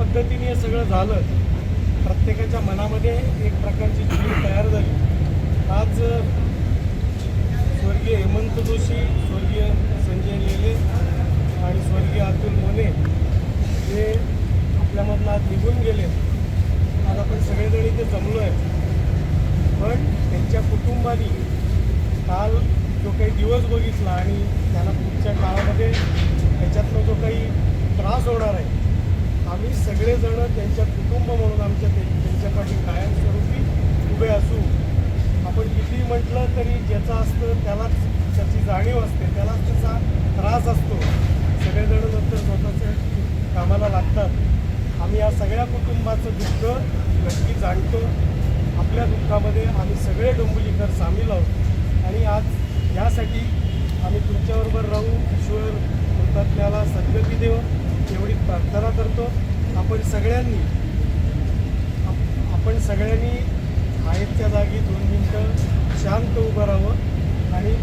पद्धतीने हे सगळं झालं, प्रत्येकाच्या मनामध्ये एक प्रकारची जीव तयार झाली. आज स्वर्गीय हेमंत जोशी, स्वर्गीय संजय लेले आणि स्वर्गीय अतुल मोने हे आपल्यामधून आज निघून गेले. आज आपण सगळेजण इथे जमलो आहे, पण त्यांच्या कुटुंबानी काल जो काही दिवस बघितला आणि त्यांना पुढच्या काळामध्ये त्याच्यातनं जो काही त्रास होणार आहे, आम्ही सगळेजण त्यांच्या कुटुंब म्हणून त्यांच्या पाठी कायमस्वरूपी उभे असू. आपण कितीही म्हटलं तरी ज्याचं असतं त्यालाच त्याची जाणीव असते, त्यालाच त्याचा त्रास असतो. सगळेजण नंतर स्वतःच्या कामाला लागतात. आम्ही या सगळ्या कुटुंबाचं दुःख नक्की जाणतो. आपल्या दुःखामध्ये आम्ही सगळे डोंबिवलीकर सामील आहोत आणि आज यासाठी आम्ही तुमच्याबरोबर राहू. ईश्वर कृतज्ञाला सद्गती देव एवढी प्रार्थना करतो. आपण सगळ्यांनी आहेत त्या जागी 2 मिनटं शांत उभं राहावं आणि